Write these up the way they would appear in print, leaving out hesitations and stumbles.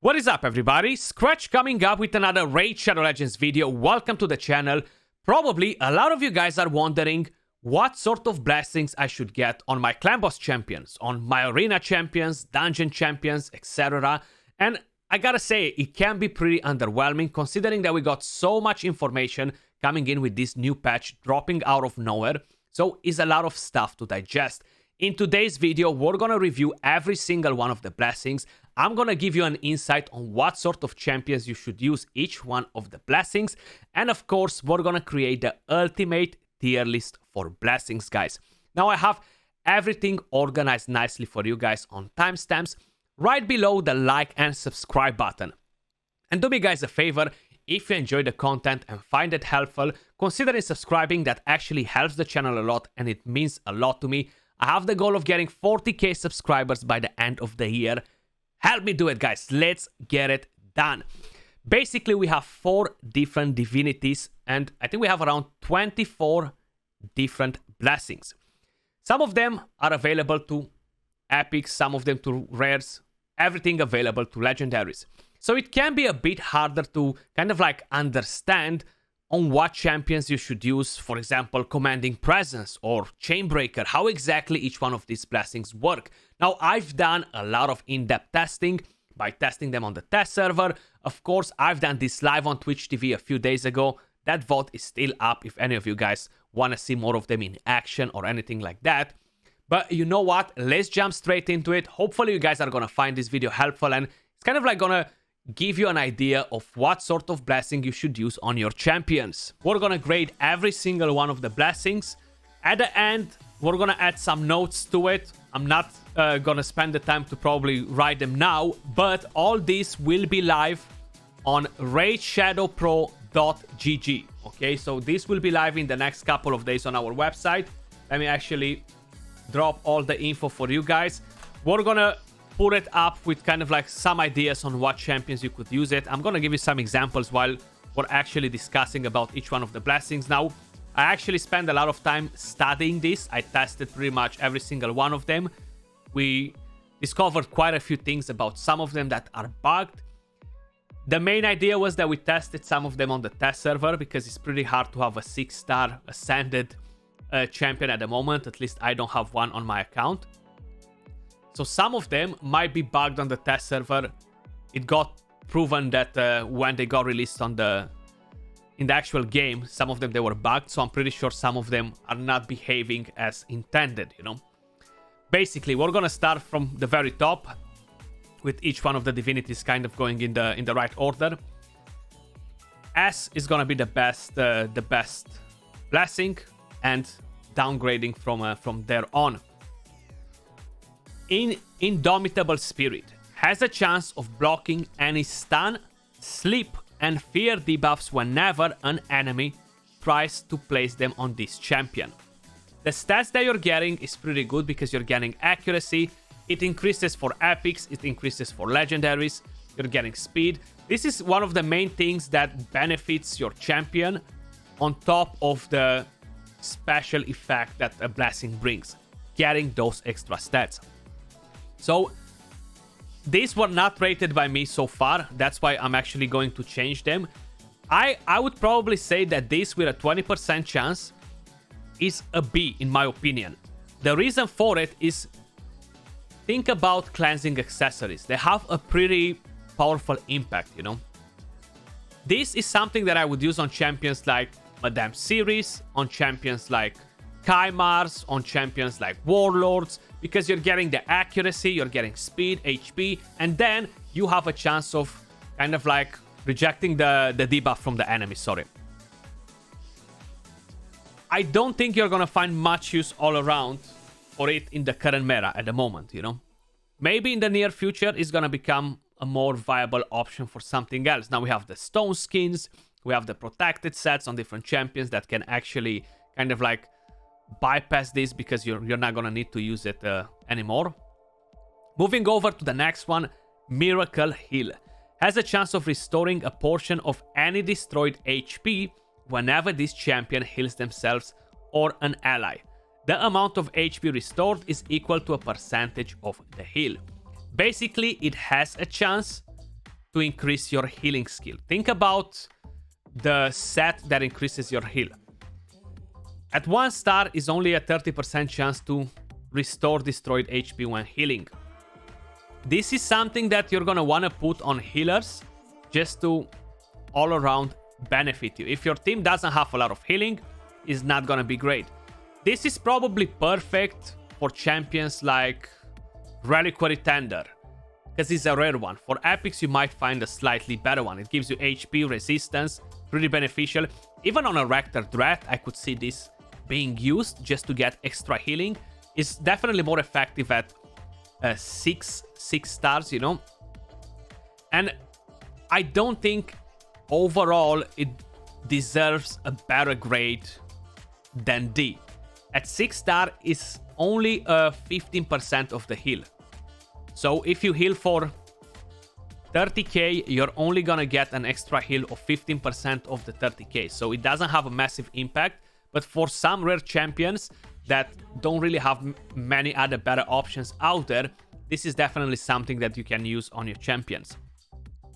What is up, everybody? Skratch coming up with another Raid Shadow Legends video. Welcome to the channel. Probably a lot of you guys are wondering what sort of blessings I should get on my clan boss champions, on my arena champions, dungeon champions, etc. And I gotta say, it can be pretty underwhelming considering that we got so much information coming in with this new patch dropping out of nowhere. So it's a lot of stuff to digest. In today's video, we're gonna review every single one of the blessings. I'm gonna give you an insight on what sort of champions you should use each one of the blessings. And of course, we're gonna create the ultimate tier list for blessings, guys. Now I have everything organized nicely for you guys on timestamps right below the like and subscribe button. And do me guys a favor, if you enjoy the content and find it helpful, consider subscribing. That actually helps the channel a lot and it means a lot to me. I have the goal of getting 40k subscribers by the end of the year. Help me do it, guys. Let's get it done. Basically, we have 4 different divinities, and I think we have around 24 different blessings. Some of them are available to epics, some of them to rares, everything available to legendaries. So it can be a bit harder to kind of like understand on what champions you should use, for example, Commanding Presence or Chainbreaker, how exactly each one of these blessings work. Now, I've done a lot of in-depth testing by testing them on the test server. Of course, I've done this live on Twitch TV a few days ago. That VOD is still up if any of you guys want to see more of them in action or anything like that. But you know what? Let's jump straight into it. Hopefully, you guys are going to find this video helpful, and it's kind of like going to give you an idea of what sort of blessing you should use on your champions. We're gonna grade every single one of the blessings. At the end, we're gonna add some notes to it. I'm not gonna spend the time to probably write them now, but all this will be live on raidshadowpro.gg. Okay, so this will be live in the next couple of days on our website. Let me actually drop all the info for you guys. We're gonna put it up with kind of like some ideas on what champions you could use it. I'm gonna give you some examples while we're actually discussing about each one of the blessings. Now, I actually spent a lot of time studying this. I tested pretty much every single one of them. We discovered quite a few things about some of them that are bugged. The main idea was that we tested some of them on the test server because it's pretty hard to have a 6-star ascended champion at the moment. At least I don't have one on my account. So some of them might be bugged on the test server. It got proven that when they got released in the actual game, some of them they were bugged. So I'm pretty sure some of them are not behaving as intended, you know. Basically, we're gonna start from the very top with each one of the divinities kind of going in the right order. S is gonna be the best blessing, and downgrading from there on. Indomitable Spirit has a chance of blocking any stun, sleep, and fear debuffs whenever an enemy tries to place them on this champion. The stats that you're getting is pretty good because you're getting accuracy, it increases for epics, it increases for legendaries, you're getting speed. This is one of the main things that benefits your champion on top of the special effect that a blessing brings, getting those extra stats. So, these were not rated by me so far. That's why I'm actually going to change them. I would probably say that this with a 20% chance is a B, in my opinion. The reason for it is, think about cleansing accessories. They have a pretty powerful impact, you know. This is something that I would use on champions like Madame Series, on champions like Kaimars, on champions like Warlords, because you're getting the accuracy, you're getting speed, HP, and then you have a chance of kind of like rejecting the debuff from the enemy, sorry. I don't think you're gonna find much use all around for it in the current meta at the moment, you know. Maybe in the near future it's gonna become a more viable option for something else. Now we have the stone skins, we have the protected sets on different champions that can actually kind of like bypass this because you're not gonna need to use it anymore. Moving over to the next one, Miracle Heal has a chance of restoring a portion of any destroyed HP whenever this champion heals themselves or an ally. The amount of HP restored is equal to a percentage of the heal. Basically, it has a chance to increase your healing skill. Think about the set that increases your heal. At 1 star is only a 30% chance to restore destroyed HP when healing. This is something that you're gonna wanna put on healers just to all around benefit you. If your team doesn't have a lot of healing, it's not gonna be great. This is probably perfect for champions like Reliquary Tender, because it's a rare one. For epics, you might find a slightly better one. It gives you HP resistance, pretty beneficial. Even on a Rector Dread, I could see this being used just to get extra healing. It's definitely more effective at 6 stars, you know. And I don't think overall it deserves a better grade than D. At 6 star is only 15% of the heal. So if you heal for 30k, you're only gonna get an extra heal of 15% of the 30k. So it doesn't have a massive impact, but for some rare champions that don't really have many other better options out there, this is definitely something that you can use on your champions.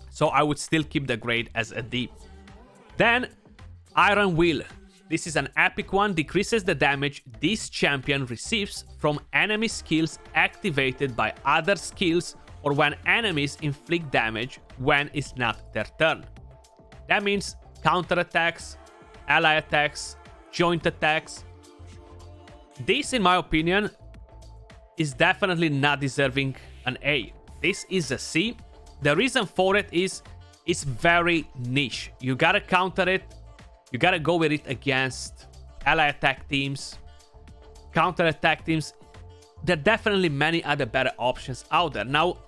So I would still keep the grade as a D. Then, Iron Will. This is an epic one, decreases the damage this champion receives from enemy skills activated by other skills or when enemies inflict damage when it's not their turn. That means counterattacks, ally attacks, joint attacks. This, in my opinion, is definitely not deserving an A. This is a C. The reason for it is it's very niche. You gotta counter it. You gotta go with it against ally attack teams, counter attack teams. There are definitely many other better options out there. Now,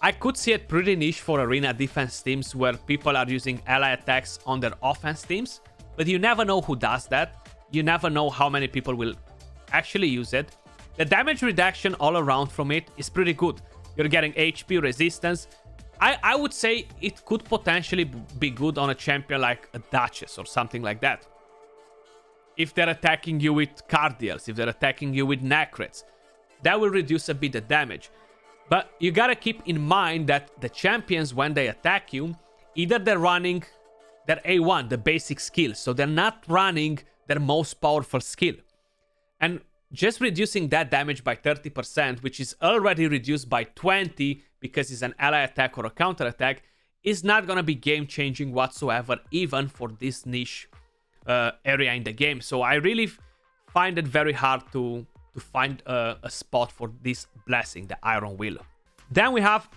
I could see it pretty niche for arena defense teams where people are using ally attacks on their offense teams, but you never know who does that. You never know how many people will actually use it. The damage reduction all around from it is pretty good. You're getting HP resistance. I would say it could potentially be good on a champion like a Duchess or something like that. If they're attacking you with Cardials, if they're attacking you with Necrets, that will reduce a bit the damage. But you gotta keep in mind that the champions, when they attack you, either they're running their A1, the basic skill, so they're not running their most powerful skill. And just reducing that damage by 30%, which is already reduced by 20 because it's an ally attack or a counter attack, is not gonna be game-changing whatsoever, even for this niche area in the game. So I really find it very hard to find a spot for this blessing, the Iron Will. Then we have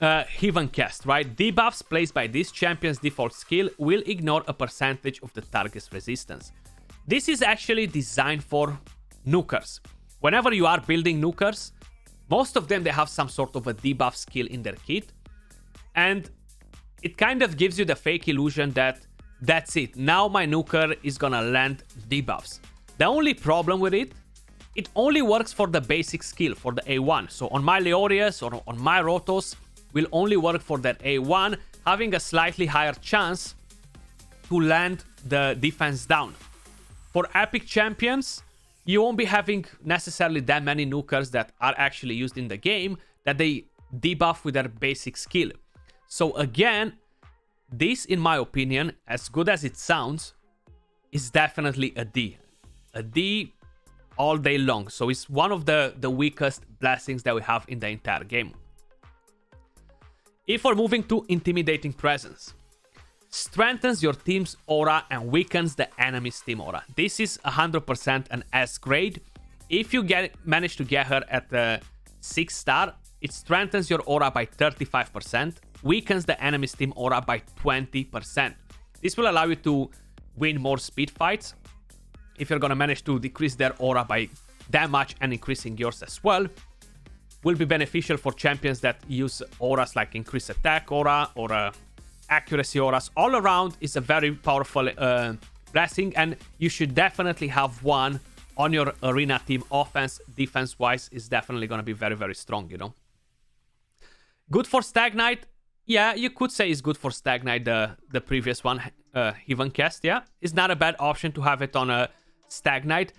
Heavencast, right? Debuffs placed by this champion's default skill will ignore a percentage of the target's resistance. This is actually designed for nukers. Whenever you are building nukers, most of them, they have some sort of a debuff skill in their kit. And it kind of gives you the fake illusion that that's it. Now my nuker is gonna land debuffs. The only problem with it, it only works for the basic skill, for the A1. So on my Leorius or on my Rotos, will only work for that A1, having a slightly higher chance to land the defense down. For epic champions, you won't be having necessarily that many nukers that are actually used in the game that they debuff with their basic skill. So again, this, in my opinion, as good as it sounds, is definitely a D. A D all day long. So it's one of the weakest blessings that we have in the entire game. If we're moving to Intimidating Presence, strengthens your team's aura and weakens the enemy's team aura. This is 100% an S grade. If you manage to get her at the 6 star, it strengthens your aura by 35%, weakens the enemy's team aura by 20%. This will allow you to win more speed fights. If you're gonna manage to decrease their aura by that much and increasing yours as well, will be beneficial for champions that use auras like increased attack aura or accuracy auras. All around is a very powerful blessing, and you should definitely have one on your arena team. Offense, defense-wise, is definitely going to be very, very strong, you know. Good for Stag Knight. Yeah, you could say it's good for Stag Knight, the previous one, Heavencast, yeah. It's not a bad option to have it on a Stag Knight.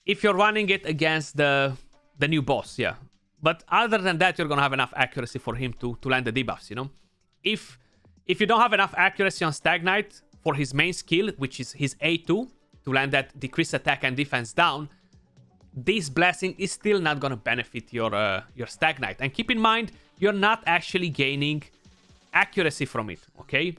If you're running it against the new boss, yeah. But other than that, you're gonna have enough accuracy for him to land the debuffs, you know? If you don't have enough accuracy on Stag Knight for his main skill, which is his A2, to land that decrease attack and defense down, this blessing is still not gonna benefit your Stag Knight. And keep in mind, you're not actually gaining accuracy from it, okay?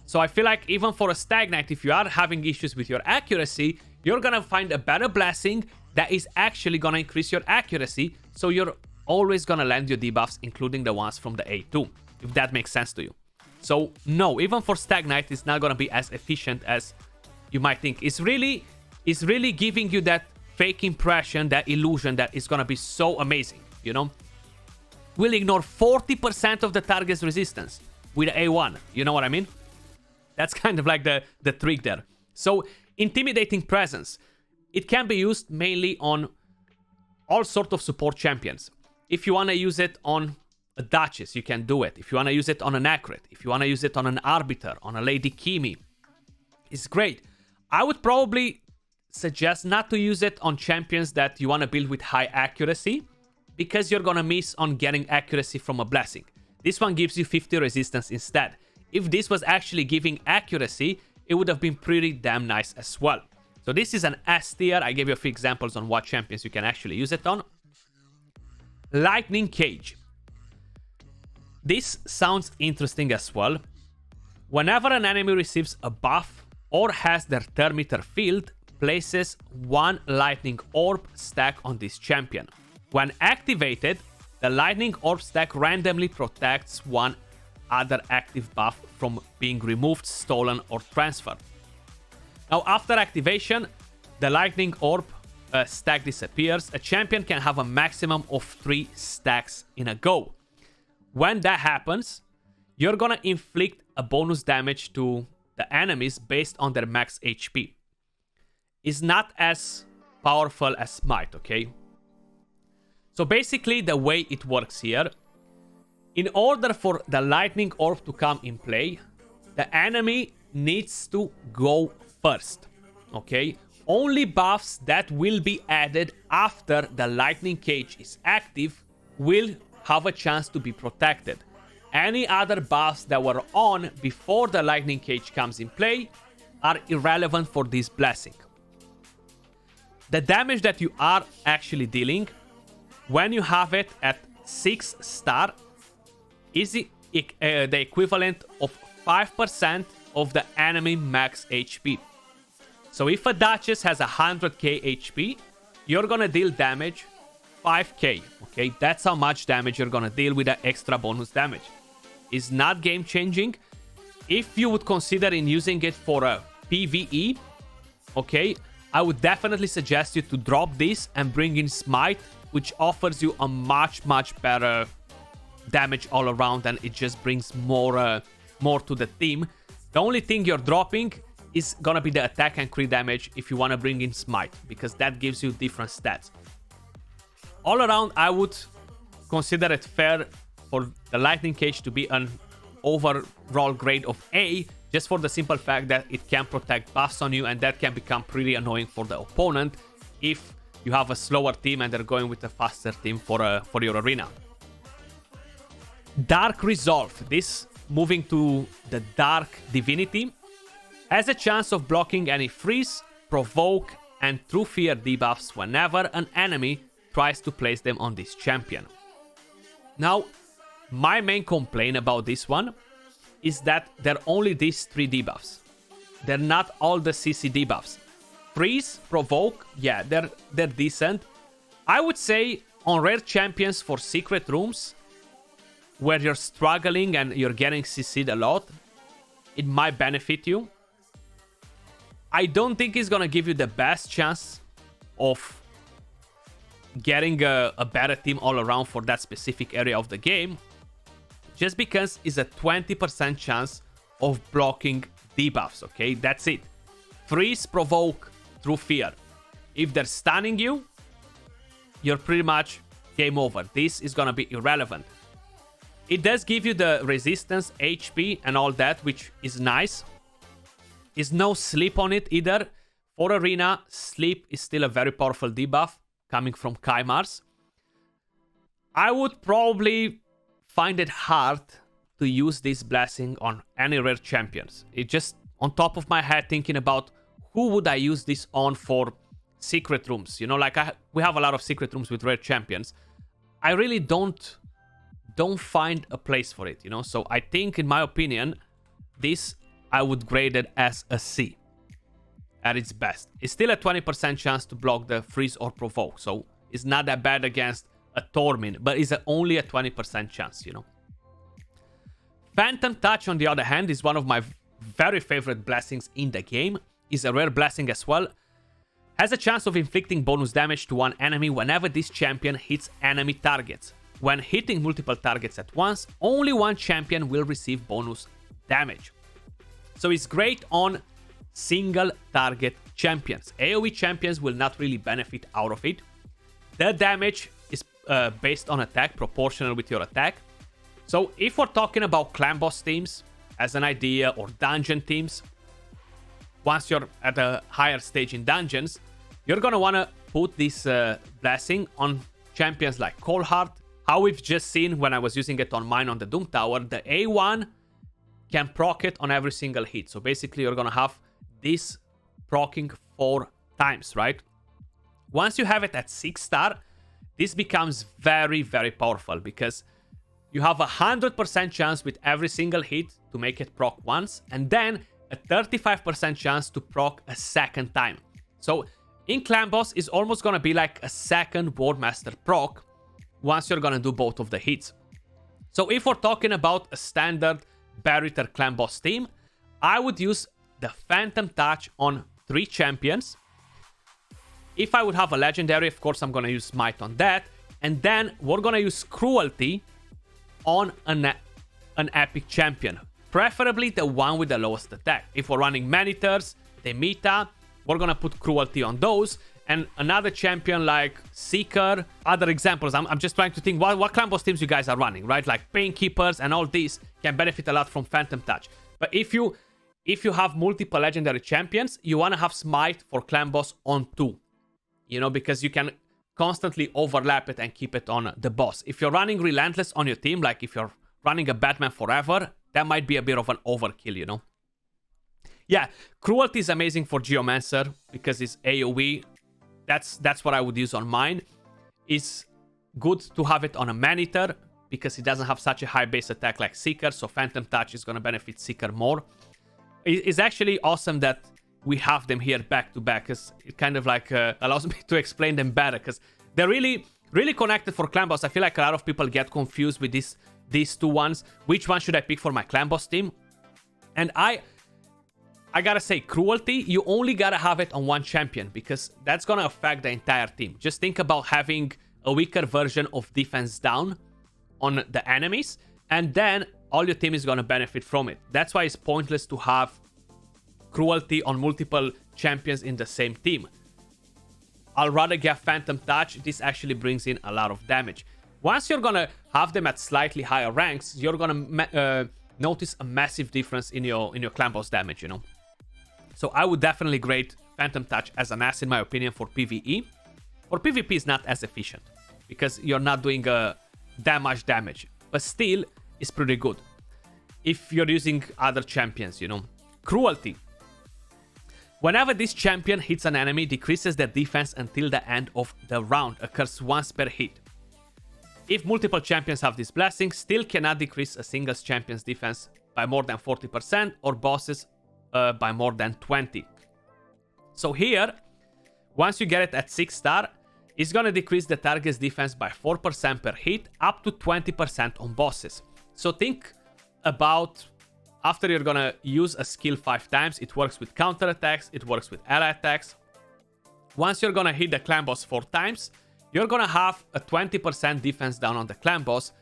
So I feel like even for a Stag Knight, if you are having issues with your accuracy, you're gonna find a better blessing that is actually gonna increase your accuracy, so you're always gonna land your debuffs, including the ones from the A2, if that makes sense to you. So no, even for Stag Knight, it's not gonna be as efficient as you might think. It's really giving you that fake impression, that illusion that is gonna be so amazing, you know? We'll ignore 40% of the target's resistance with A1, you know what I mean? That's kind of like the trick there. So, Intimidating Presence. It can be used mainly on all sorts of support champions. If you want to use it on a Duchess, you can do it. If you want to use it on an Accurate, if you want to use it on an Arbiter, on a Lady Kimi, it's great. I would probably suggest not to use it on champions that you want to build with high accuracy, because you're going to miss on getting accuracy from a blessing. This one gives you 50 resistance instead. If this was actually giving accuracy, it would have been pretty damn nice as well. So this is an S tier. I gave you a few examples on what champions you can actually use it on. Lightning Cage. This sounds interesting as well. Whenever an enemy receives a buff or has their turn meter filled, places one lightning orb stack on this champion. When activated, the lightning orb stack randomly protects one other active buff from being removed, stolen, or transferred. Now, after activation, the lightning orb stack disappears. A champion can have a maximum of 3 stacks in a go. When that happens, you're gonna inflict a bonus damage to the enemies based on their max HP. It's not as powerful as Smite, okay? So basically, the way it works here, in order for the lightning orb to come in play, the enemy needs to go first, okay? Only buffs that will be added after the lightning cage is active will have a chance to be protected. Any other buffs that were on before the lightning cage comes in play are irrelevant for this blessing. The damage that you are actually when you have it at 6 star is the equivalent of 5% of the enemy max HP. So if a Duchess has 100k HP, you're gonna deal damage 5k, okay? That's how much damage you're gonna deal with the extra bonus damage. It's not game changing. If you would consider in using it for a PvE, okay, I would definitely suggest you to drop this and bring in Smite, which offers you a much better damage all around, and it just brings more to the team. The only thing you're dropping is gonna be the attack and crit damage if you want to bring in Smite, because that gives you different stats. All around, I would consider it fair for the Lightning Cage to be an overall grade of A, just for the simple fact that it can protect buffs on you, and that can become pretty annoying for the opponent if you have a slower team and they're going with a faster team for your arena. Dark Resolve. This, moving to the Dark Divinity, has a chance of blocking any freeze, provoke, and True Fear debuffs whenever an enemy tries to place them on this champion. Now, my main complaint about this one is that there are only these 3 debuffs. They're not all the CC debuffs. Freeze, provoke, yeah, they're decent. I would say on rare champions for secret rooms, where you're struggling and you're getting CC'd a lot, it might benefit you. I don't think it's gonna give you the best chance of getting a better team all around for that specific area of the game, just because it's a 20% chance of blocking debuffs, okay? That's it. Freeze, provoke, True Fear. If they're stunning you, you're pretty much game over. This is gonna be irrelevant. It does give you the resistance, HP, and all that, which is nice. There's no sleep on it either. For Arena, sleep is still a very powerful debuff coming from Kaimars. I would probably find it hard to use this blessing on any rare champions. It just on top of my head thinking about who would I use this on for secret rooms. You know, like we have a lot of secret rooms with rare champions. I really don't find a place for it, you know. So I think, in my opinion, this I would grade it as a C at its best. It's still a 20% chance to block the freeze or provoke, so it's not that bad against a Tormin, but it's only a 20% chance, you know. Phantom Touch, on the other hand, is one of my very favorite blessings in the game. Is a rare blessing as well. Has a chance of inflicting bonus damage to one enemy whenever this champion hits enemy targets. When hitting multiple targets at once, only one champion will receive bonus damage. So it's great on single target champions. AoE champions will not really benefit out of it. The damage is based on attack, proportional with your attack. So if we're talking about clan boss teams as an idea, or dungeon teams, once you're at a higher stage in dungeons, you're gonna wanna put this blessing on champions like Coldheart. How we've just seen when I was using it on mine on the Doom Tower, the A1 can proc it on every single hit. So basically you're gonna have this proccing 4 times, right? Once you have it at 6-star, this becomes very, very powerful because you have a 100% chance with every single hit to make it proc once, and then a 35% chance to proc a second time. So in Clan Boss, it's almost gonna be like a second Wardmaster proc once you're gonna do both of the hits. So if we're talking about a standard Barrier Clan Boss team, I would use the Phantom Touch on 3 champions. If I would have a legendary, of course, I'm gonna use Smite on that. And then we're gonna use Cruelty on an epic champion. Preferably the one with the lowest attack. If we're running Manitors, the meta, we're gonna put Cruelty on those. And another champion like Seeker, other examples. I'm just trying to think what Clan Boss teams you guys are running, right? Like Painkeepers and all these can benefit a lot from Phantom Touch. But if you have multiple legendary champions, you wanna have Smite for Clan Boss on 2. You know, because you can constantly overlap it and keep it on the boss. If you're running Relentless on your team, like if you're running a Batman Forever, that might be a bit of an overkill, you know? Yeah, Cruelty is amazing for Geomancer because it's AoE. That's what I would use on mine. It's good to have it on a Manitor because it doesn't have such a high base attack like Seeker, so Phantom Touch is going to benefit Seeker more. It's actually awesome that we have them here back to back, because it kind of like allows me to explain them better, because they're really, really connected for Clan Boss. I feel like a lot of people get confused with these two ones. Which one should I pick for my Clan Boss team? And I gotta say, Cruelty, you only gotta have it on one champion, because that's gonna affect the entire team. Just think about having a weaker version of defense down on the enemies, and then all your team is gonna benefit from it. That's why it's pointless to have Cruelty on multiple champions in the same team. I'll rather get Phantom Touch. This actually brings in a lot of damage. Once you're gonna have them at slightly higher ranks, you're gonna notice a massive difference in your Clan Boss damage, you know. So I would definitely grade Phantom Touch as an ass in my opinion for PvE. For PvP is not as efficient because you're not doing that much damage, but still it's pretty good if you're using other champions, you know. Cruelty. Whenever this champion hits an enemy, decreases their defense until the end of the round. Occurs once per hit. If multiple champions have this blessing, still cannot decrease a single champion's defense by more than 40% or bosses by more than 20. So here, once you get it at 6-star, it's gonna decrease the target's defense by 4% per hit, up to 20% on bosses. So think about, after you're gonna use a skill 5 times, it works with counter attacks, it works with ally attacks. Once you're gonna hit the Clan Boss 4 times, you're gonna have a 20% defense down on the Clan Boss.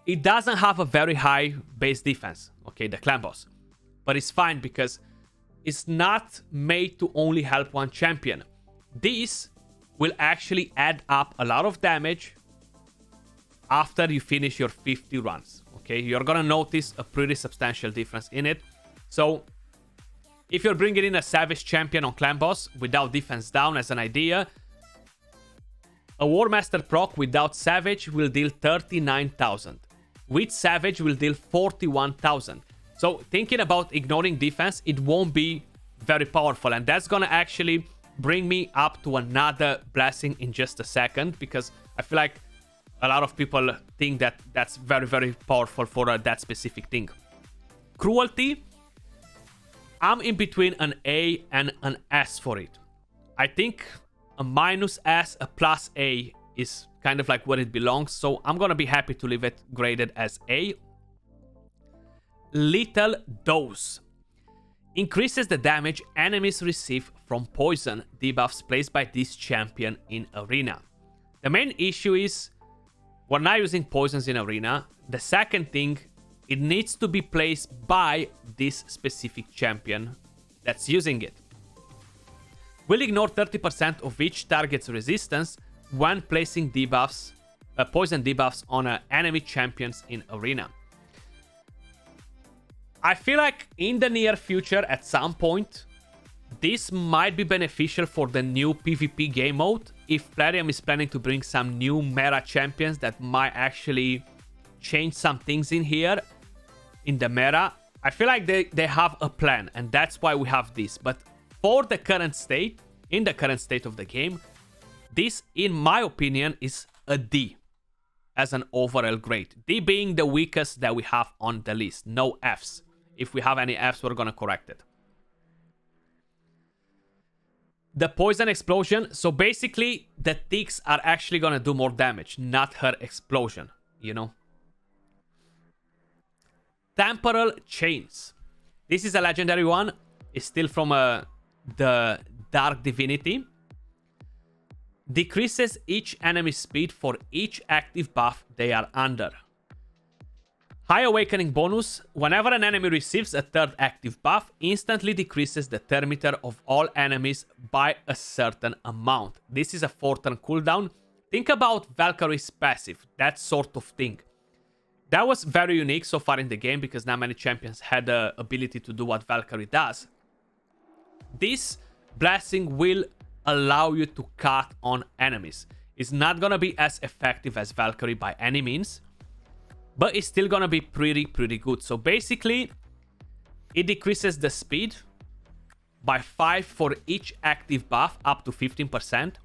It doesn't have a very high base defense, okay, the Clan Boss. But it's fine because it's not made to only help one champion. This will actually add up a lot of damage after you finish your 50 runs. Okay, you're gonna notice a pretty substantial difference in it. So if you're bringing in a Savage champion on Clan Boss without defense down as an idea, A War Master proc without Savage will deal 39,000. With Savage will deal 41,000. So thinking about ignoring defense, it won't be very powerful. And that's gonna actually bring me up to another blessing in just a second, because I feel like a lot of people think that that's very, very powerful for that specific thing. Cruelty, I'm in between an A and an S for it. I think a minus S, a plus A is kind of like where it belongs, so I'm gonna be happy to leave it graded as A. Lethal Dose increases the damage enemies receive from poison debuffs placed by this champion in arena. The main issue is we're not using poisons in arena. The second thing, it needs to be placed by this specific champion that's using it. Will ignore 30% of each target's resistance when placing debuffs, poison debuffs on enemy champions in arena. I feel like in the near future, at some point, this might be beneficial for the new PvP game mode. If Plarium is planning to bring some new meta champions that might actually change some things in here, in the meta, I feel like they have a plan, and that's why we have this. But for the current state, in the current state of the game, this, in my opinion, is a D as an overall grade. D being the weakest that we have on the list. No Fs. If we have any Fs, we're gonna correct it. The Poison Explosion. So basically, the ticks are actually gonna do more damage, not her explosion, you know? Temporal Chains. This is a legendary one. It's still from the Dark Divinity. Decreases each enemy speed for each active buff they are under. High Awakening bonus. Whenever an enemy receives a third active buff, instantly decreases the turn meter of all enemies by a certain amount. This is a 4-turn cooldown. Think about Valkyrie's passive, that sort of thing. That was very unique so far in the game, because not many champions had the ability to do what Valkyrie does. This blessing will allow you to cut on enemies. It's not gonna be as effective as Valkyrie by any means, but it's still gonna be pretty good. So basically, it decreases the speed by 5 for each active buff, up to 15%.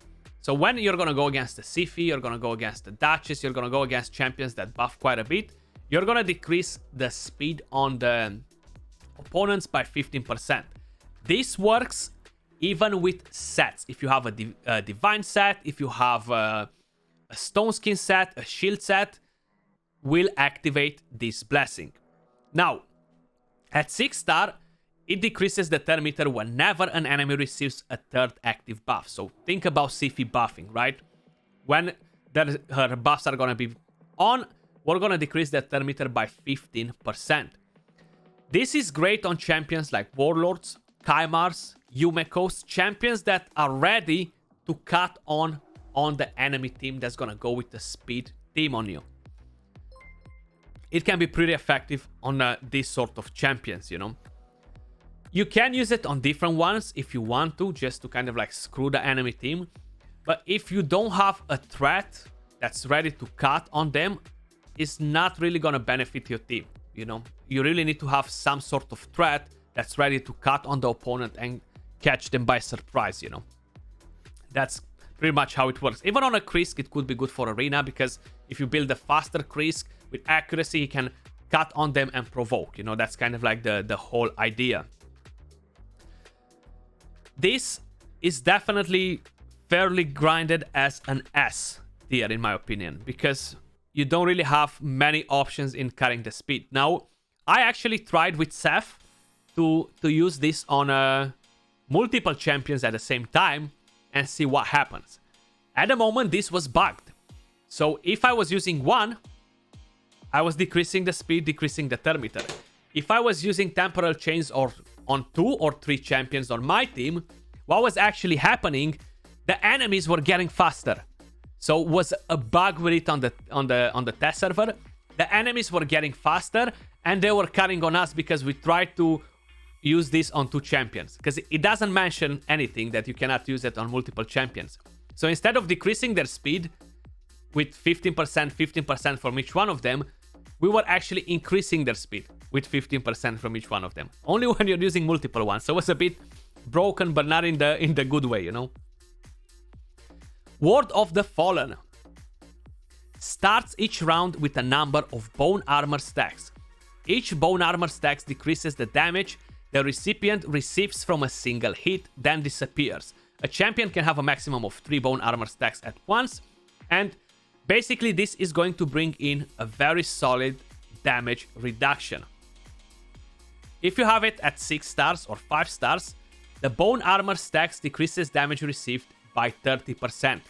So when you're gonna go against the Siphi, you're gonna go against the Duchess, you're gonna go against champions that buff quite a bit, you're gonna decrease the speed on the opponents by 15%. This works even with sets. If you have a Divine set, if you have a Stone Skin set, a Shield set, will activate this blessing. Now, at 6 star, it decreases the turn meter whenever an enemy receives a third active buff. So think about Siphi buffing, right? When her buffs are gonna be on, we're gonna decrease the turn meter by 15%. This is great on champions like Warlords, Kymars, Yumekos, champions that are ready to cut on the enemy team that's gonna go with the speed team on you. It can be pretty effective on this sort of champions, you know. You can use it on different ones if you want to, just to kind of like screw the enemy team. But if you don't have a threat that's ready to cut on them, it's not really gonna benefit your team, you know. You really need to have some sort of threat that's ready to cut on the opponent and catch them by surprise, you know. That's pretty much how it works. Even on a Krisk, it could be good for arena, because if you build a faster Krisk with accuracy, you can cut on them and provoke, you know. That's kind of like the whole idea. This is definitely fairly grinded as an S tier, in my opinion, because you don't really have many options in cutting the speed. Now, I actually tried with Seth to use this on multiple champions at the same time and see what happens. At the moment, this was bugged. So if I was using one, I was decreasing the speed, decreasing the turn meter. If I was using Temporal Chains or on 2 or 3 champions on my team, what was actually happening, the enemies were getting faster. So it was a bug with it on the test server. The enemies were getting faster and they were cutting on us because we tried to use this on 2 champions, because it doesn't mention anything that you cannot use it on multiple champions. So instead of decreasing their speed with 15%, 15% from each one of them, we were actually increasing their speed with 15% from each one of them. Only when you're using multiple ones. So it's a bit broken, but not in the good way, you know. Ward of the Fallen. Starts each round with a number of bone armor stacks. Each bone armor stack decreases the damage the recipient receives from a single hit, then disappears. A champion can have a maximum of 3 bone armor stacks at once, and basically this is going to bring in a very solid damage reduction. If you have it at 6 stars or 5 stars, the bone armor stacks decreases damage received by 30%.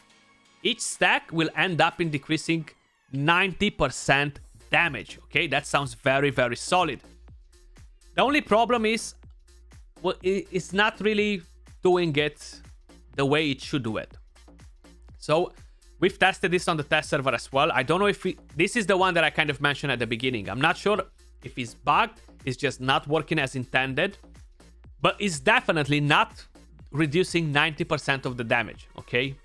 Each stack will end up in decreasing 90% damage. Okay, that sounds very, very solid. The only problem is, well, it's not really doing it the way it should do it. So we've tested this on the test server as well. I don't know if this is the one that I kind of mentioned at the beginning. I'm not sure if it's bugged, it's just not working as intended, but it's definitely not reducing 90% of the damage, okay?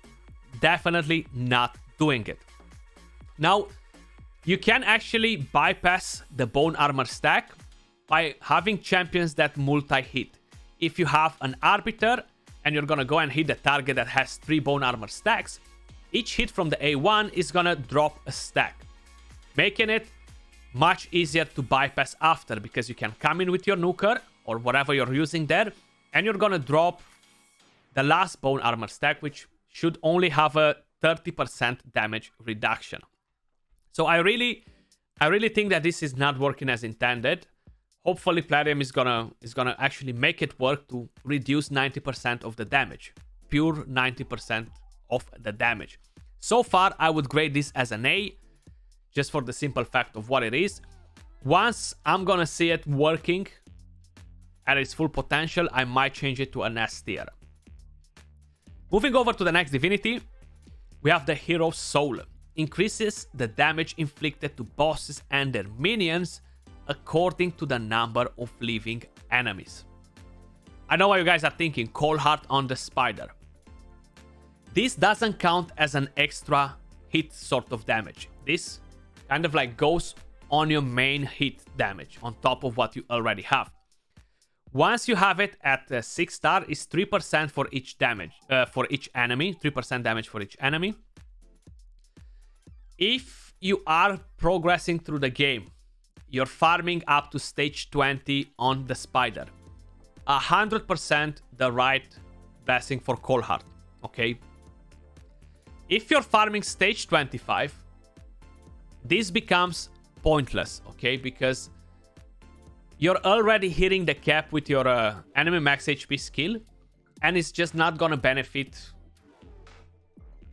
Definitely not doing it. Now, you can actually bypass the bone armor stack by having champions that multi-hit. If you have an Arbiter and you're gonna go and hit the target that has 3 bone armor stacks, each hit from the A1 is gonna drop a stack, making it much easier to bypass after, because you can come in with your nuker or whatever you're using there, and you're gonna drop the last bone armor stack, which should only have a 30% damage reduction. So I really think that this is not working as intended. Hopefully Plarium is gonna actually make it work to reduce 90% of the damage. Pure 90% of the damage. So far, I would grade this as an A, just for the simple fact of what it is. Once I'm gonna see it working at its full potential, I might change it to an S tier. Moving over to the next divinity, we have the Hero's Soul. Increases the damage inflicted to bosses and their minions according to the number of living enemies. I know what you guys are thinking, Cold Heart on the Spider. This doesn't count as an extra hit sort of damage. This kind of like goes on your main hit damage on top of what you already have. Once you have it at 6 star, it's 3% for each damage, for each enemy, 3% damage for each enemy. If you are progressing through the game, you're farming up to stage 20 on the Spider, 100% the right blessing for Cold Heart, okay? If you're farming stage 25, this becomes pointless, okay? Because you're already hitting the cap with your enemy max HP skill, and it's just not gonna benefit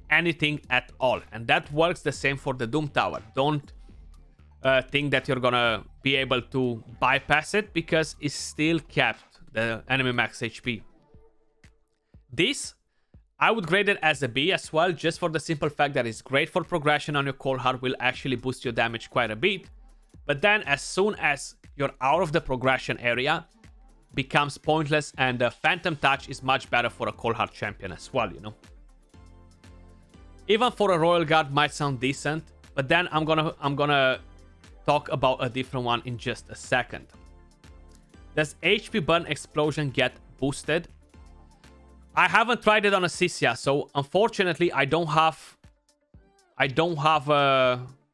anything at all. And that works the same for the Doom Tower. Don't think that you're gonna be able to bypass it, because it's still capped, the enemy max HP. This, I would grade it as a B as well, just for the simple fact that it's great for progression on your Cold Heart, will actually boost your damage quite a bit. But then as soon as you're out of the progression area, becomes pointless, and the Phantom Touch is much better for a Cold Heart champion as well, you know. Even for a Royal Guard might sound decent, but then I'm gonna talk about a different one in just a second. Does HP Burn Explosion get boosted? I haven't tried it on a Sisia, so unfortunately I don't have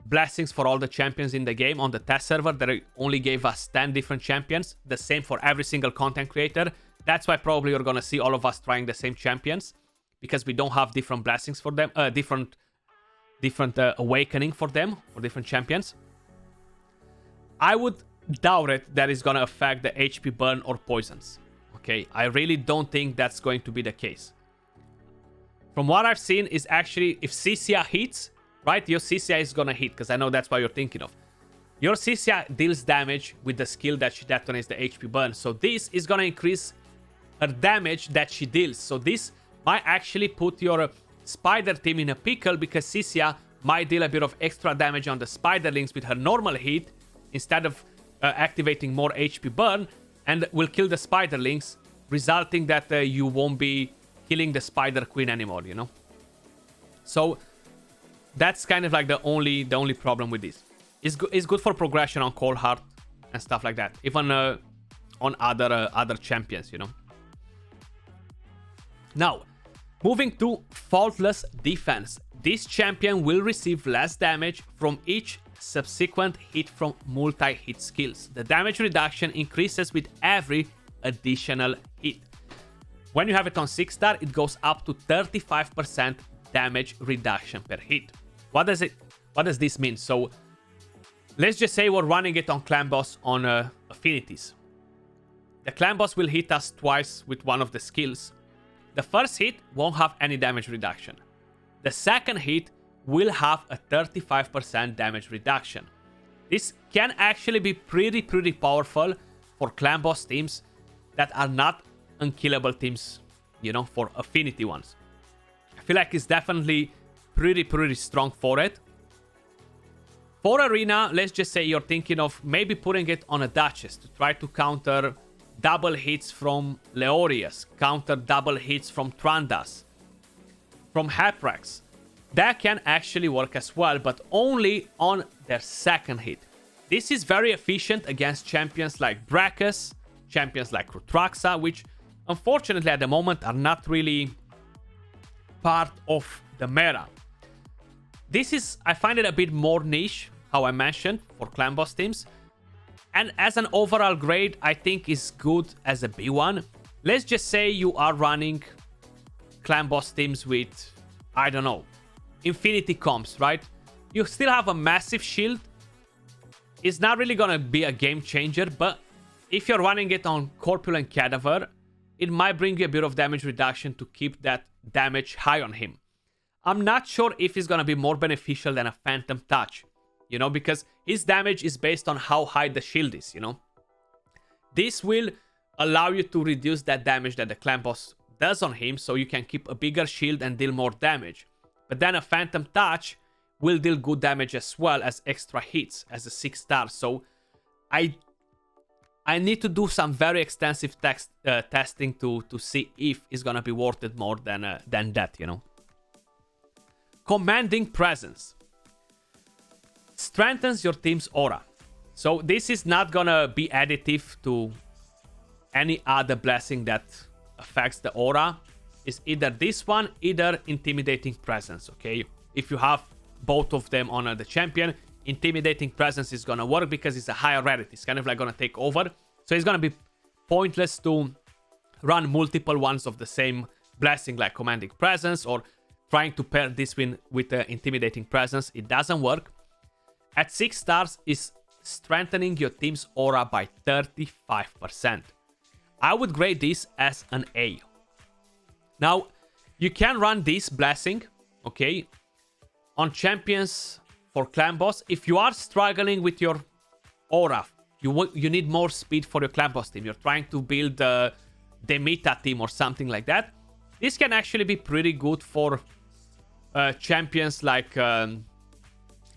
blessings for all the champions in the game on the test server. That only gave us 10 different champions, the same for every single content creator. That's why probably you're gonna see all of us trying the same champions, because we don't have different blessings for them, different awakening for them, for different champions. I would doubt it that is gonna affect the HP burn or poisons. Okay, I really don't think that's going to be the case. From what I've seen is actually, if Sisia hits, right, your Sisia is gonna hit, because I know that's what you're thinking of. Your Sisia deals damage with the skill that she detonates the HP burn, so this is gonna increase her damage that she deals. So this might actually put your Spider team in a pickle, because Sisia might deal a bit of extra damage on the Spiderlings with her normal hit, instead of activating more HP burn, and will kill the Spiderlings, resulting that you won't be killing the Spider Queen anymore, you know? So that's kind of like the only problem with this. It's good for progression on Cold Heart and stuff like that. Even on other champions, you know. Now, moving to Faultless Defense. This champion will receive less damage from each subsequent hit from multi-hit skills. The damage reduction increases with every additional hit. When you have it on 6-star, it goes up to 35% damage reduction per hit. What does this mean? So let's just say we're running it on Clan Boss on affinities. The Clan Boss will hit us twice with one of the skills. The first hit won't have any damage reduction. The second hit will have a 35% damage reduction. This can actually be pretty powerful for Clan Boss teams that are not unkillable teams, you know, for affinity ones. I feel like it's definitely pretty strong for it. For Arena, let's just say you're thinking of maybe putting it on a Duchess to try to counter double hits from Leorius, counter double hits from Trandas, from Haprax. That can actually work as well, but only on their second hit. This is very efficient against champions like Brachus, champions like Rutraxa, which unfortunately at the moment are not really part of the meta. This is, I find it a bit more niche, how I mentioned, for Clan Boss teams. And as an overall grade, I think is good as a B1. Let's just say you are running Clan Boss teams with, I don't know, Infinity comps, right? You still have a massive shield. It's not really gonna be a game changer, but if you're running it on Corpulent Cadaver, it might bring you a bit of damage reduction to keep that damage high on him. I'm not sure if it's gonna be more beneficial than a Phantom Touch, you know, because his damage is based on how high the shield is, you know. This will allow you to reduce that damage that the Clan Boss does on him, so you can keep a bigger shield and deal more damage. But then a Phantom Touch will deal good damage as well as extra hits as a 6-star. So I need to do some very extensive testing to see if it's gonna be worth it more than that, you know. Commanding Presence strengthens your team's aura. So this is not gonna be additive to any other blessing that affects the aura. Is either this one, either Intimidating Presence, okay? If you have both of them on the champion, Intimidating Presence is gonna work because it's a higher rarity. It's kind of like gonna take over. So it's gonna be pointless to run multiple ones of the same blessing like Commanding Presence or trying to pair this with Intimidating Presence. It doesn't work. At 6 stars is strengthening your team's aura by 35%. I would grade this as an A. Now, you can run this blessing, okay, on champions for Clan Boss. If you are struggling with your aura, you need more speed for your Clan Boss team. You're trying to build the meta team or something like that. This can actually be pretty good for champions like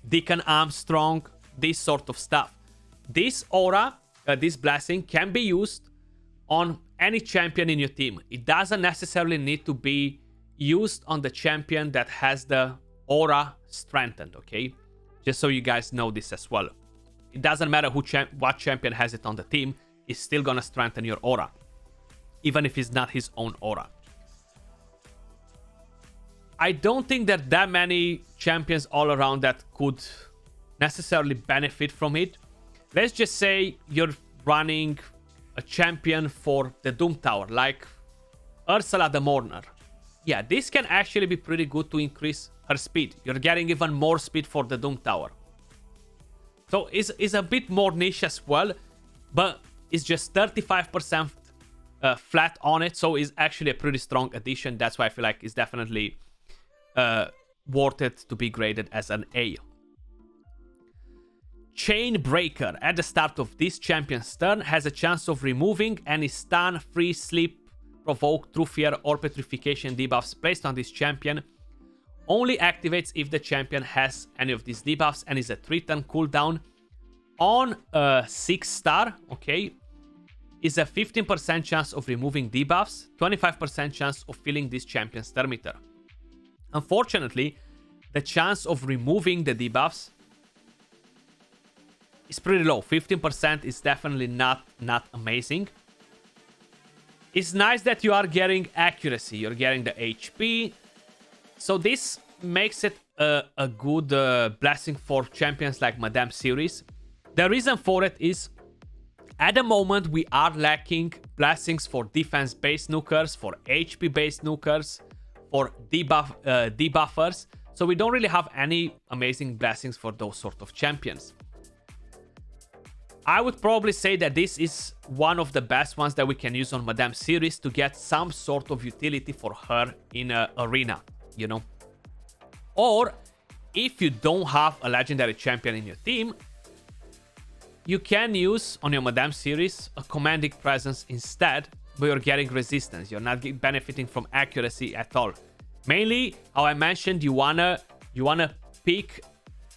Deacon Armstrong, this sort of stuff. This aura, this blessing can be used on any champion in your team. It doesn't necessarily need to be used on the champion that has the aura strengthened, okay? Just so you guys know this as well. It doesn't matter what champion has it on the team, it's still gonna strengthen your aura, even if it's not his own aura. I don't think there are that many champions all around that could necessarily benefit from it. Let's just say you're running a champion for the Doom Tower, like Ursula the Mourner. Yeah, this can actually be pretty good to increase her speed. You're getting even more speed for the Doom Tower. So it's a bit more niche as well, but it's just 35% flat on it, so it's actually a pretty strong addition. That's why I feel like it's definitely worth it to be graded as an A. Chainbreaker. At the start of this champion's turn, has a chance of removing any stun, freeze, sleep, provoke, true fear, or petrification debuffs placed on this champion. Only activates if the champion has any of these debuffs and is a 3-turn cooldown. On a 6-star, okay, is a 15% chance of removing debuffs, 25% chance of filling this champion's turn meter. Unfortunately, the chance of removing the debuffs is pretty low. 15% is definitely not amazing. It's nice that you are getting accuracy. You're getting the HP. So this makes it a good blessing for champions like Madame Series. The reason for it is, at the moment, we are lacking blessings for defense-based nukers, for HP-based nukers, for debuffers. So we don't really have any amazing blessings for those sort of champions. I would probably say that this is one of the best ones that we can use on Madame Series to get some sort of utility for her in an arena, you know. Or, if you don't have a legendary champion in your team, you can use, on your Madame Series, a commanding presence instead, but you're getting resistance. You're not benefiting from accuracy at all. Mainly, how I mentioned, you wanna pick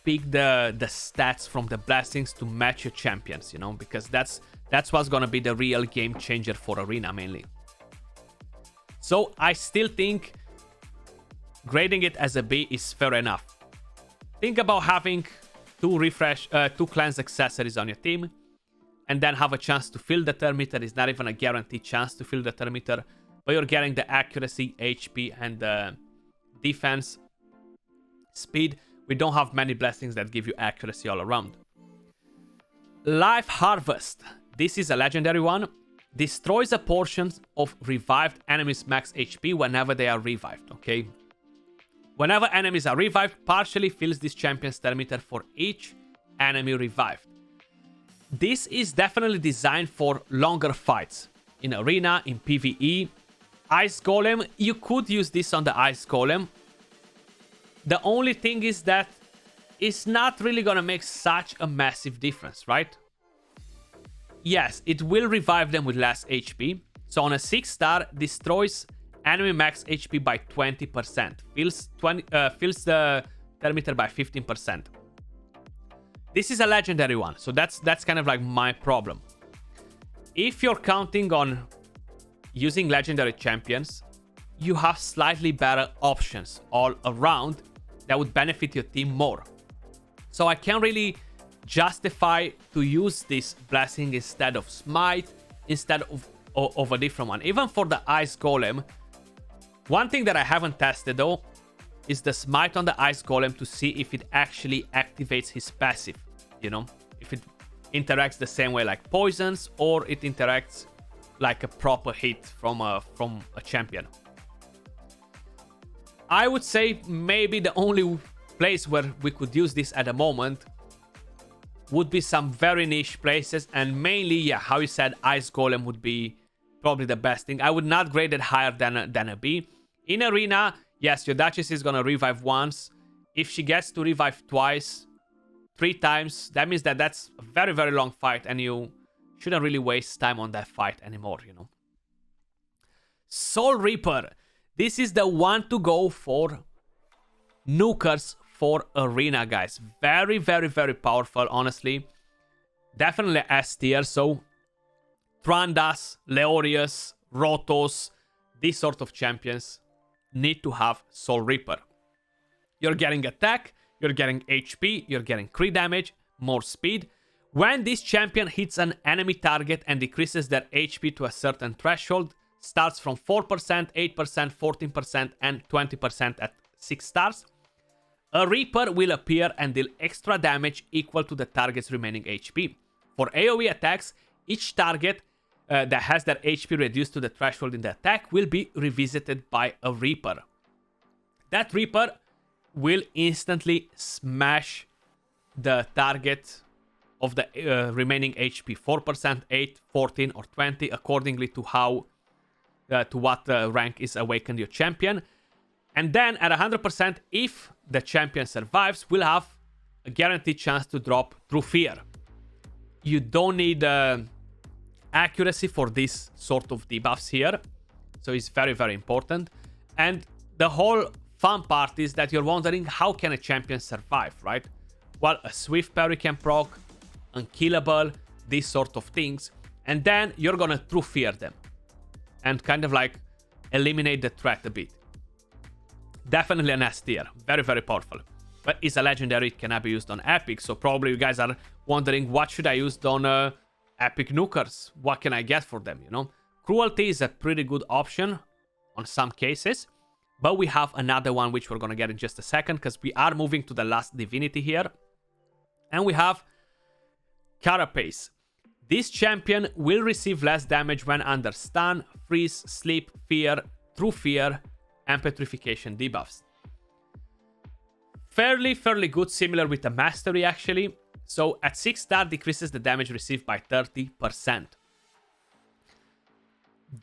the stats from the blessings to match your champions, you know, because that's what's gonna be the real game changer for arena mainly. So I still think grading it as a B is fair enough. Think about having two cleanse accessories on your team, and then have a chance to fill the turn meter. It's not even a guaranteed chance to fill the turn meter, but you're getting the accuracy, HP, and defense, speed. We don't have many blessings that give you accuracy all around. Life Harvest. This is a legendary one. Destroys a portion of revived enemies' max HP whenever they are revived, okay? Whenever enemies are revived, partially fills this champion's turn meter for each enemy revived. This is definitely designed for longer fights. In arena, in PvE. Ice Golem, you could use this on the Ice Golem. The only thing is that it's not really gonna make such a massive difference, right? Yes, it will revive them with less HP. So on a 6-star, destroys enemy max HP by 20%. Fills the turn meter by 15%. This is a legendary one, so that's kind of like my problem. If you're counting on using legendary champions, you have slightly better options all around that would benefit your team more. So I can't really justify to use this blessing instead of Smite, instead of a different one. Even for the Ice Golem, one thing that I haven't tested though is the Smite on the Ice Golem to see if it actually activates his passive, you know? If it interacts the same way like poisons, or it interacts like a proper hit from a champion. I would say maybe the only place where we could use this at the moment would be some very niche places, and mainly, yeah, how you said, Ice Golem would be probably the best thing. I would not grade it higher than a B. In arena, yes, your Duchess is gonna revive once. If she gets to revive twice, 3 times, that means that that's a very, very long fight, and you shouldn't really waste time on that fight anymore, you know. Soul Reaper. This is the one to go for nukers for arena, guys. Very, very, very powerful, honestly. Definitely S tier, so Trandas, Leorius, Rotos, these sort of champions need to have Soul Reaper. You're getting attack, you're getting HP, you're getting crit damage, more speed. When this champion hits an enemy target and decreases their HP to a certain threshold, starts from 4%, 8%, 14%, and 20% at 6 stars, a Reaper will appear and deal extra damage equal to the target's remaining HP. For AoE attacks, each target that has their HP reduced to the threshold in the attack will be revisited by a Reaper. That Reaper will instantly smash the target of the remaining HP, 4%, 8, 14, or 20, accordingly to how to what rank is awakened your champion. And then at 100%, if the champion survives, we'll have a guaranteed chance to drop True Fear. You don't need accuracy for this sort of debuffs here, so it's very, very important. And the whole fun part is that you're wondering, how can a champion survive, right? Well, a Swift Parry can proc, Unkillable, these sort of things, and then you're gonna True Fear them and kind of like eliminate the threat a bit. Definitely an S tier. Very, very powerful. But it's a legendary, it cannot be used on epic. So probably you guys are wondering, what should I use on epic nukers? What can I get for them, you know? Cruelty is a pretty good option on some cases. But we have another one which we're going to get in just a second, because we are moving to the last divinity here. And we have Carapace. This champion will receive less damage when under stun, freeze, sleep, fear, true fear, and petrification debuffs. Fairly good, similar with the mastery actually. So at 6 star decreases the damage received by 30%.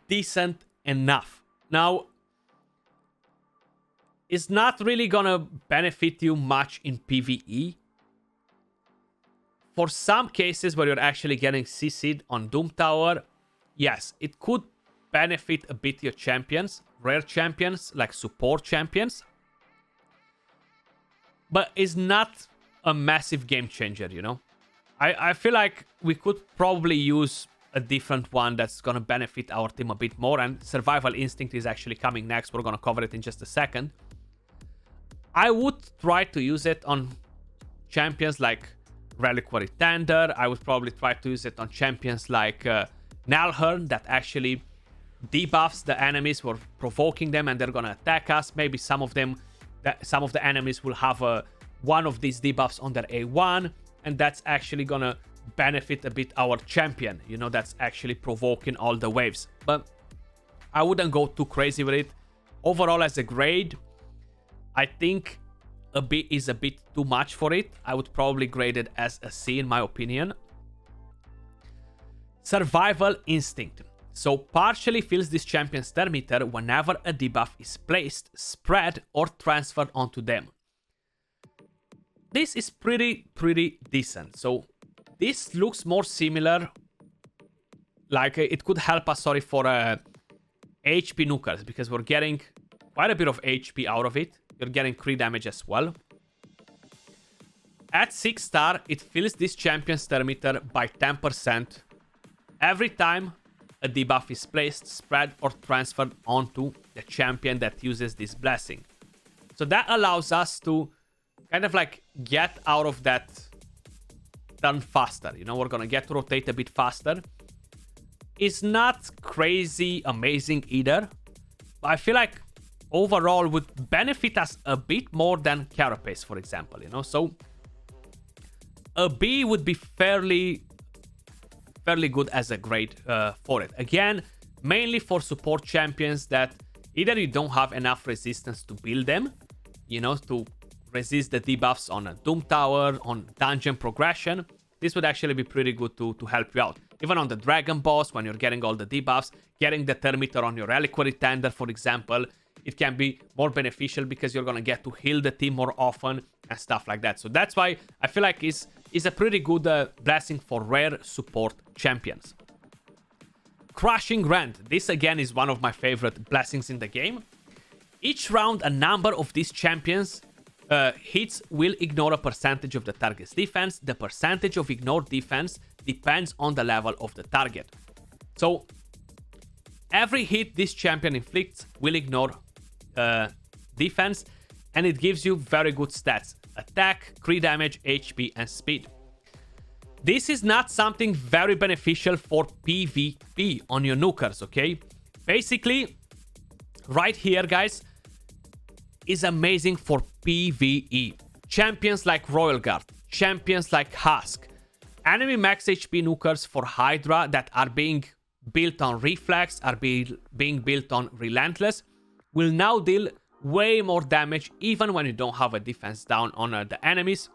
Decent enough. Now, it's not really gonna benefit you much in PvE. For some cases where you're actually getting CC'd on Doom Tower, yes, it could benefit a bit your champions, rare champions, like support champions. But it's not a massive game changer, you know? I feel like we could probably use a different one that's gonna benefit our team a bit more, and Survival Instinct is actually coming next. We're gonna cover it in just a second. I would try to use it on champions like Reliquary Tender. I would probably try to use it on champions like Nalhern, that actually debuffs the enemies who are provoking them and they're gonna attack us. Maybe some of the enemies will have one of these debuffs on their A1, and that's actually gonna benefit a bit our champion, you know, that's actually provoking all the waves. But I wouldn't go too crazy with it. Overall, as a grade, I think a B is a bit too much for it. I would probably grade it as a C in my opinion. Survival Instinct. So partially fills this champion's turn meter whenever a debuff is placed, spread, or transferred onto them. This is pretty decent. So this looks more similar, like it could help us, sorry, for HP nukers, because we're getting quite a bit of HP out of it. You're getting crit damage as well. At 6 star, it fills this champion's turn meter by 10% every time a debuff is placed, spread, or transferred onto the champion that uses this blessing. So that allows us to kind of like get out of that turn faster. You know, we're gonna get to rotate a bit faster. It's not crazy amazing either, but I feel like overall would benefit us a bit more than Carapace, for example, you know? So a B would be fairly good as a grade for it. Again, mainly for support champions that either you don't have enough resistance to build them, you know, to resist the debuffs on a Doom Tower, on dungeon progression. This would actually be pretty good to help you out. Even on the Dragon Boss, when you're getting all the debuffs, getting the turn meter on your Reliquary Tender, for example, it can be more beneficial because you're gonna get to heal the team more often and stuff like that. So that's why I feel like it's a pretty good blessing for rare support champions. Crushing Rend. This again is one of my favorite blessings in the game. Each round, a number of these champions hits will ignore a percentage of the target's defense. The percentage of ignored defense depends on the level of the target. So every hit this champion inflicts will ignore defense, and it gives you very good stats: attack, crit damage, HP, and speed. This is not something very beneficial for PvP on your nukers, okay? Basically, right here, guys, is amazing for PvE. Champions like Royal Guard, champions like Husk, enemy max HP nukers for Hydra that are being built on Reflex, are being built on Relentless, will now deal way more damage even when you don't have a defense down on the enemies.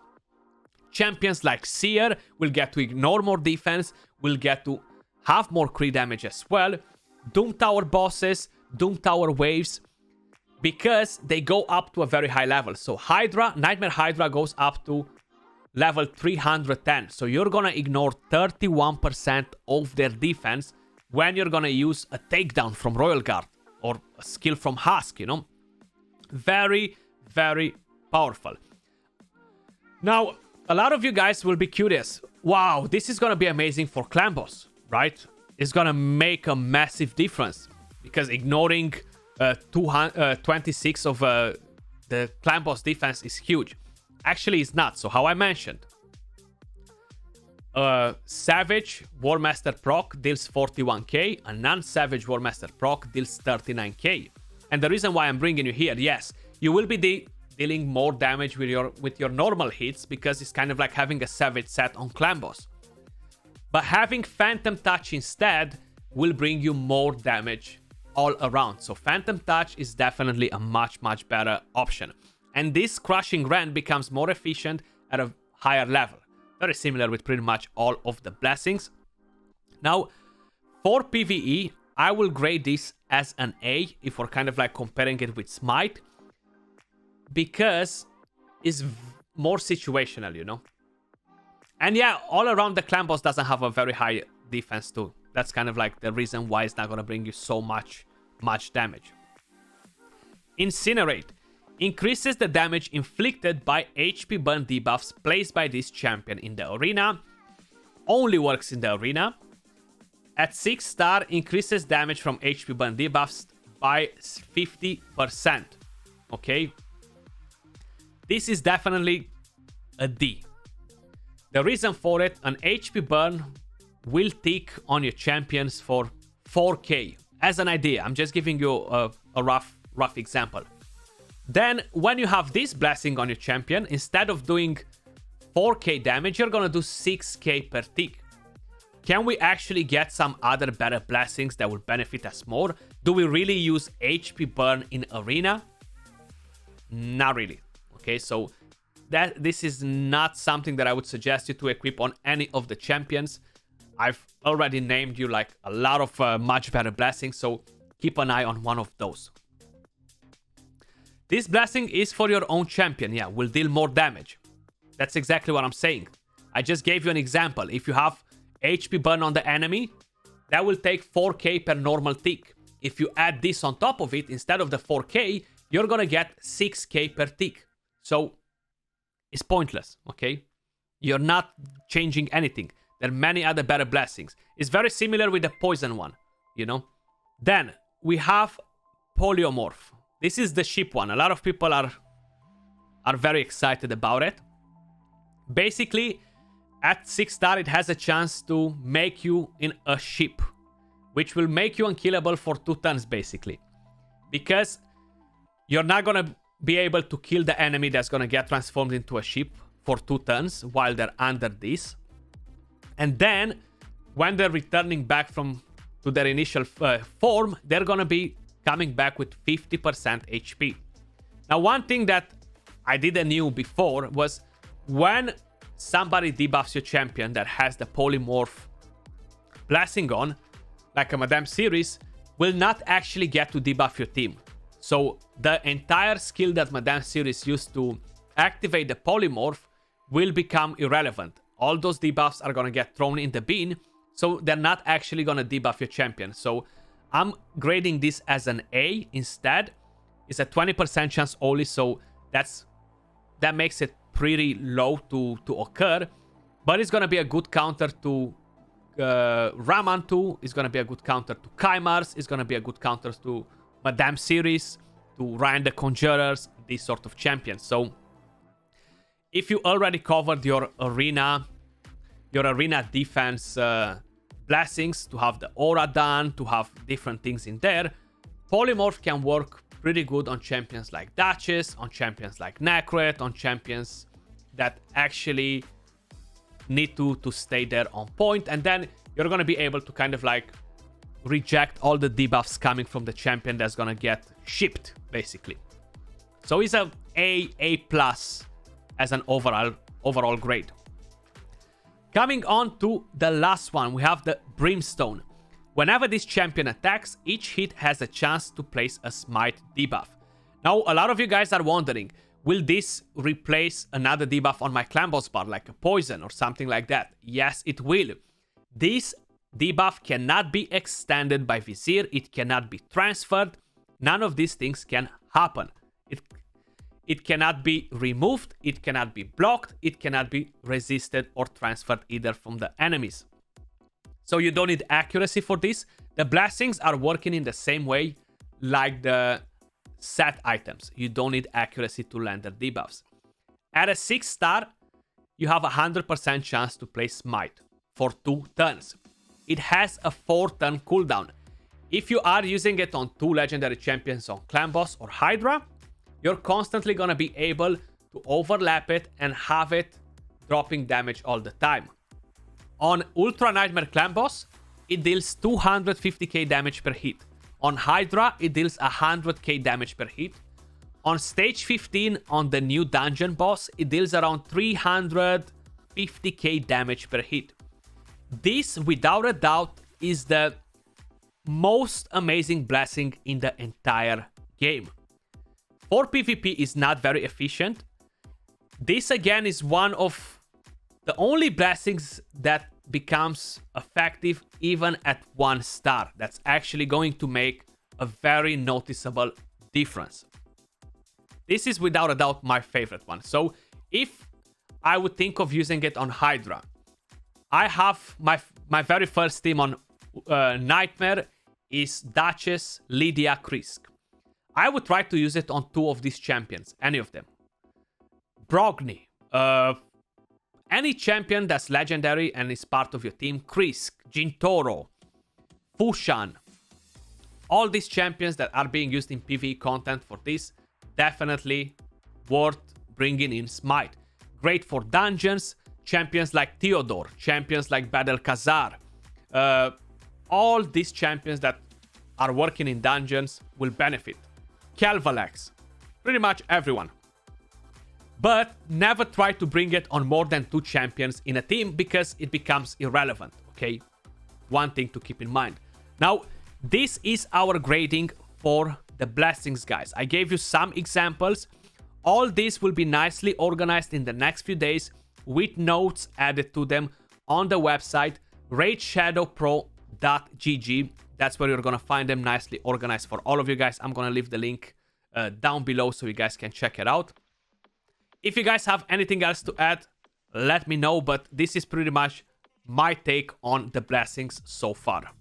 Champions like Seer will get to ignore more defense, will get to have more crit damage as well. Doom Tower bosses, Doom Tower waves, because they go up to a very high level. So Hydra, Nightmare Hydra goes up to level 310. So you're gonna ignore 31% of their defense when you're gonna use a takedown from Royal Guard or a skill from Husk, you know? Very powerful. Now, a lot of you guys will be curious. Wow, this is gonna be amazing for clan boss, right? It's gonna make a massive difference because ignoring 26 of the clan boss defense is huge. Actually, it's not. So how I mentioned, Savage Warmaster proc deals 41k, a non-Savage Warmaster proc deals 39k. And the reason why I'm bringing you here, yes, you will be dealing more damage with your normal hits because it's kind of like having a Savage set on clan boss. But having Phantom Touch instead will bring you more damage all around. So Phantom Touch is definitely a much better option. And this Crushing Rend becomes more efficient at a higher level. Very similar with pretty much all of the blessings. Now, for PvE, I will grade this as an A if we're kind of like comparing it with Smite. Because it's more situational, you know? And yeah, all around the clan boss doesn't have a very high defense too. That's kind of like the reason why it's not going to bring you so much damage. Incinerate increases the damage inflicted by HP burn debuffs placed by this champion in the arena. Only works in the arena. At 6 star, increases damage from HP burn debuffs by 50%. Okay? This is definitely a D. The reason for it, an HP burn will tick on your champions for 4k. As an idea, I'm just giving you a rough example. Then, when you have this blessing on your champion, instead of doing 4k damage, you're gonna do 6k per tick. Can we actually get some other better blessings that will benefit us more? Do we really use HP burn in arena? Not really. Okay, so this is not something that I would suggest you to equip on any of the champions. I've already named you like a lot of much better blessings, so keep an eye on one of those. This blessing is for your own champion, yeah, will deal more damage. That's exactly what I'm saying. I just gave you an example. If you have HP burn on the enemy, that will take 4k per normal tick. If you add this on top of it, instead of the 4k, you're gonna get 6k per tick. So, it's pointless, okay? You're not changing anything. There are many other better blessings. It's very similar with the poison one, you know? Then, we have Polymorph. This is the ship one. A lot of people are very excited about it. Basically, at 6 star, it has a chance to make you in a ship, which will make you unkillable for 2 turns, basically. Because you're not gonna be able to kill the enemy that's gonna get transformed into a ship for 2 turns while they're under this. And then, when they're returning back to their initial form, they're gonna be coming back with 50% HP. Now, one thing that I didn't knew before was when somebody debuffs your champion that has the Polymorph blessing on, like a Madame Series, will not actually get to debuff your team. So the entire skill that Madame Series used to activate the Polymorph will become irrelevant. All those debuffs are gonna get thrown in the bin, so they're not actually gonna debuff your champion. So I'm grading this as an A instead. It's a 20% chance only, so that makes it pretty low to occur. But it's gonna be a good counter to Ramantu. It's gonna be a good counter to Kymars. It's gonna be a good counter to Madame Series, to Ryan the Conjurers, these sort of champions. So if you already covered your arena defense blessings, to have the aura done, to have different things in there, Polymorph can work pretty good on champions like Duchess, on champions like Necret, on champions that actually need to stay there on point. And then you're gonna be able to kind of like reject all the debuffs coming from the champion that's gonna get shipped, basically. So it's a A+ as an overall grade. Coming on to the last one, we have the Brimstone. Whenever this champion attacks, each hit has a chance to place a smite debuff. Now, a lot of you guys are wondering, will this replace another debuff on my clan boss bar, like a poison or something like that? Yes, it will. This debuff cannot be extended by Vizier, it cannot be transferred, none of these things can happen. It cannot be removed, it cannot be blocked, it cannot be resisted or transferred either from the enemies. So you don't need accuracy for this. The blessings are working in the same way like the set items. You don't need accuracy to land their debuffs. At a 6-star, you have a 100% chance to play Smite for 2 turns. It has a 4-turn cooldown. If you are using it on 2 legendary champions on Clan Boss or Hydra, you're constantly gonna be able to overlap it and have it dropping damage all the time. On Ultra Nightmare Clan Boss, it deals 250k damage per hit. On Hydra, it deals 100k damage per hit. On stage 15, on the new dungeon boss, it deals around 350k damage per hit. This, without a doubt, is the most amazing blessing in the entire game. For PvP, is not very efficient. This again is one of the only blessings that becomes effective even at 1 star. That's actually going to make a very noticeable difference. This is without a doubt my favorite one. So if I would think of using it on Hydra, I have my very first team on Nightmare is Duchess, Lydia, Krisk. I would try to use it on 2 of these champions, any of them. Brogni, any champion that's legendary and is part of your team, Krisk, Jintoro, Fushan, all these champions that are being used in PvE content for this, definitely worth bringing in Smite. Great for dungeons, champions like Theodore, champions like Badal Khazar, all these champions that are working in dungeons will benefit. Calvalax, pretty much everyone. But never try to bring it on more than 2 champions in a team because it becomes irrelevant, okay? One thing to keep in mind. Now, this is our grading for the blessings, guys. I gave you some examples. All this will be nicely organized in the next few days with notes added to them on the website raidshadowpro.gg. That's where you're gonna find them nicely organized for all of you guys. I'm gonna leave the link down below so you guys can check it out. If you guys have anything else to add, let me know, but this is pretty much my take on the blessings so far.